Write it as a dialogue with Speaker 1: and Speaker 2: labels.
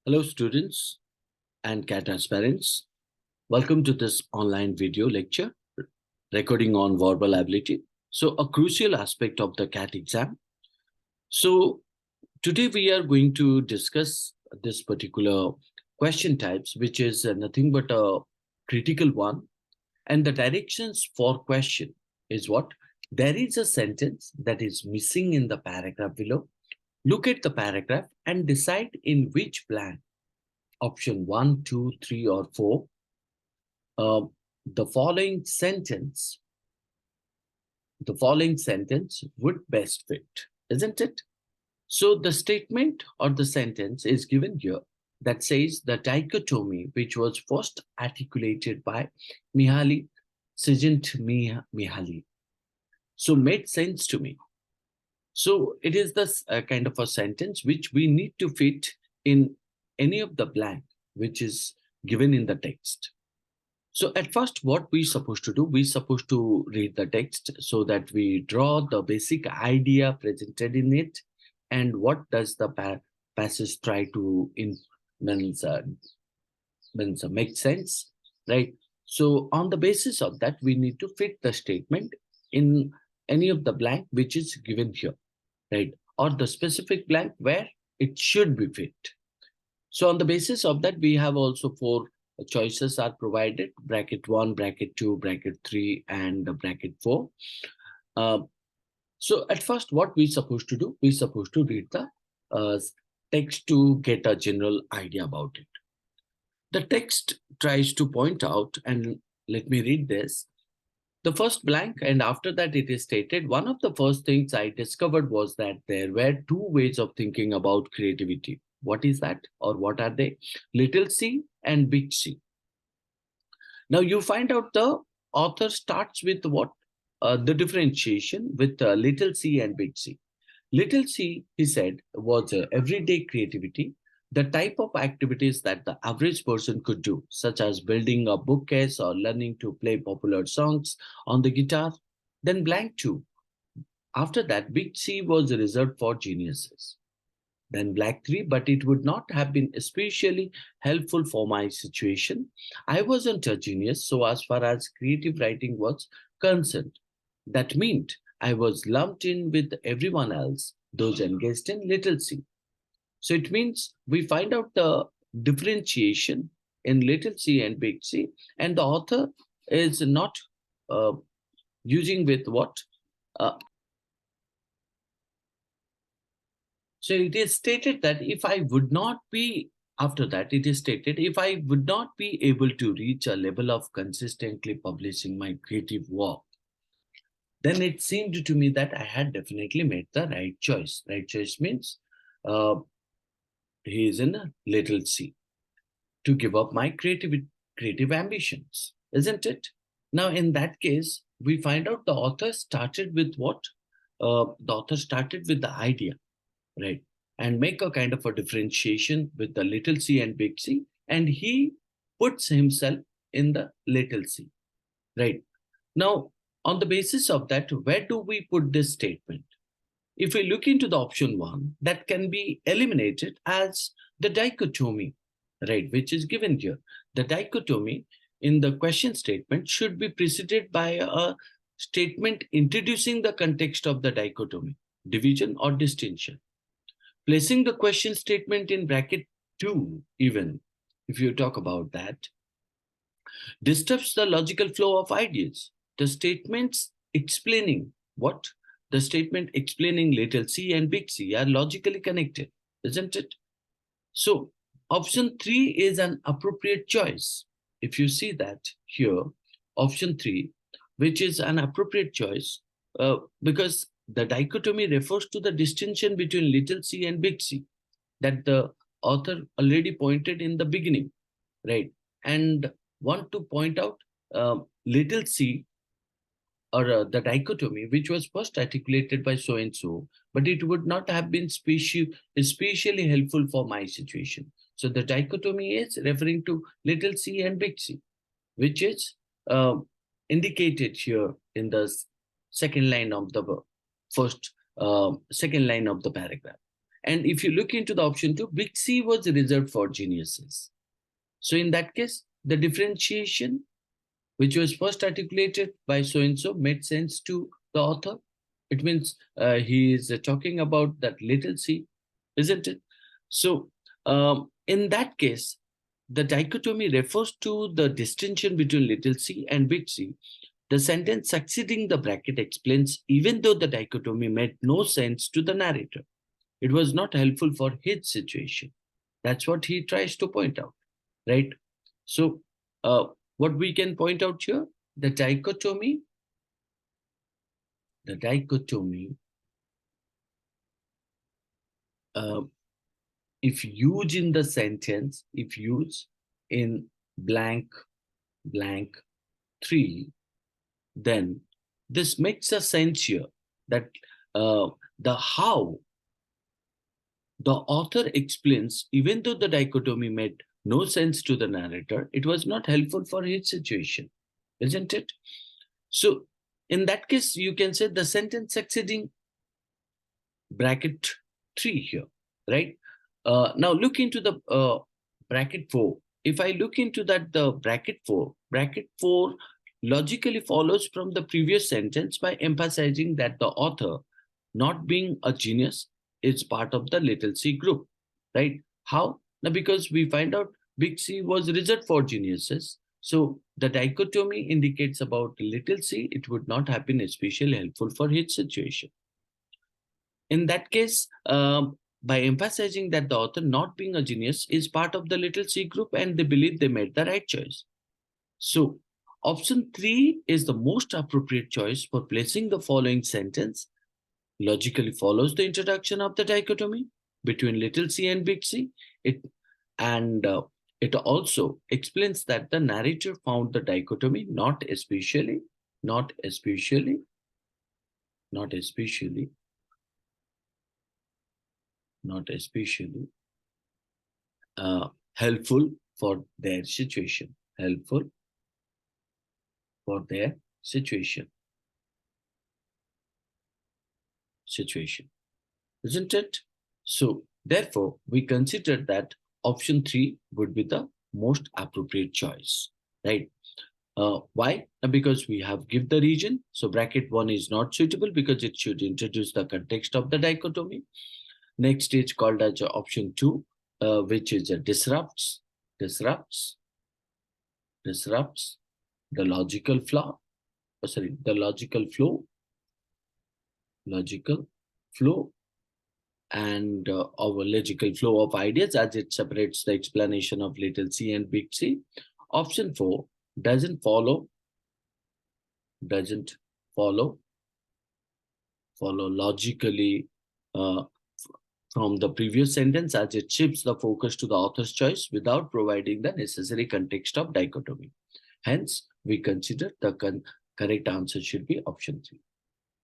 Speaker 1: Hello, students and CAT aspirants. Welcome to this online video lecture recording on verbal ability. So, a crucial aspect of the CAT exam. So, today we are going to discuss this particular question types, which is nothing but a critical one. And the directions for question is what? There is a sentence that is missing in the paragraph below. Look at the paragraph and decide in which blank option 1, 2, 3, or 4, uh, the following sentence would best fit, isn't it? So the statement or the sentence is given here that says the dichotomy, which was first articulated by Mihaly Csikszentmihalyi, so made sense to me. So it is this kind of a sentence which we need to fit in any of the blank which is given in the text. So at first, what we supposed to do, we supposed to read the text so that we draw the basic idea presented in it, and what does the passage try to make sense, right? So on the basis of that, we need to fit the statement in any of the blank which is given here, right? Or the specific blank where it should be fit. So on the basis of that, we have also four choices are provided: bracket 1, bracket 2, bracket 3, and bracket 4. So at first, what we supposed to do? We supposed to read the text to get a general idea about it. The text tries to point out, and let me read this. The first blank, and after that it is stated, one of the first things I discovered was that there were two ways of thinking about creativity. What is that, or what are they? Little c and big C. Now you find out the author starts with what? The differentiation with little c and big C. Little c, he said, was everyday creativity, the type of activities that the average person could do, such as building a bookcase or learning to play popular songs on the guitar. Then blank 2. After that, big C was reserved for geniuses. Then black 3, but it would not have been especially helpful for my situation. I wasn't a genius, so as far as creative writing was concerned, that meant I was lumped in with everyone else, those engaged in little c. So it means we find out the differentiation in little c and big C, and the author is not uh, using with what? Uh, so it is stated that if I would not be, after that, it is stated, if I would not be able to reach a level of consistently publishing my creative work, then it seemed to me that I had definitely made the right choice. Right choice means uh, he is in a little c to give up my creative ambitions, isn't it? Now, in that case, we find out the author started with what? The author started with the idea, right? And make a kind of a differentiation with the little c and big C, and he puts himself in the little c, right? Now, on the basis of that, where do we put this statement? If we look into the option 1, that can be eliminated as the dichotomy, right, which is given here. The dichotomy in the question statement should be preceded by a statement introducing the context of the dichotomy, division or distinction. Placing the question statement in bracket 2, even if you talk about that, disturbs the logical flow of ideas. The statements explaining what? The statement explaining little c and big C are logically connected, isn't it? So option 3 is an appropriate choice. If you see that here, option 3, which is an appropriate choice, because the dichotomy refers to the distinction between little c and big C that the author already pointed in the beginning, right? And want to point out little c, or the dichotomy, which was first articulated by so and so, but it would not have been especially helpful for my situation. So the dichotomy is referring to little c and big C, which is uh, indicated here in the second line of the first second line of the paragraph. And if you look into the option 2, big C was reserved for geniuses. So in that case, the differentiation, which was first articulated by so-and-so, made sense to the author. It means he is talking about that little c, isn't it? So in that case, the dichotomy refers to the distinction between little c and big C. The sentence succeeding the bracket explains, even though the dichotomy made no sense to the narrator, it was not helpful for his situation. That's what he tries to point out, right? So what we can point out here, the dichotomy, uh, if used in the sentence, if used in blank, blank 3, then this makes a sense here that the how the author explains, even though the dichotomy made no sense to the narrator, it was not helpful for his situation, isn't it? So in that case, you can say the sentence succeeding bracket 3 here, right? Now look into the bracket 4. If I look into that, the bracket 4 logically follows from the previous sentence by emphasizing that the author, not being a genius, is part of the little c group, right? How? Now, because we find out big C was reserved for geniuses. So the dichotomy indicates about little c, it would not have been especially helpful for his situation. In that case, by emphasizing that the author, not being a genius, is part of the little c group and they believe they made the right choice. So option 3 is the most appropriate choice for placing the following sentence. Logically follows the introduction of the dichotomy between little c and big C. It also explains that the narrator found the dichotomy not especially helpful for their situation. Helpful for their situation, isn't it? So therefore, we consider that option 3 would be the most appropriate choice, right? Why? Because we have give the region. So bracket 1 is not suitable because it should introduce the context of the dichotomy. Next is called as option 2, which is disrupts the logical flow. The logical flow and our logical flow of ideas, as it separates the explanation of little c and big C. Option 4 doesn't follow logically from the previous sentence, as it shifts the focus to the author's choice without providing the necessary context of dichotomy. Hence, we consider the correct answer should be option 3.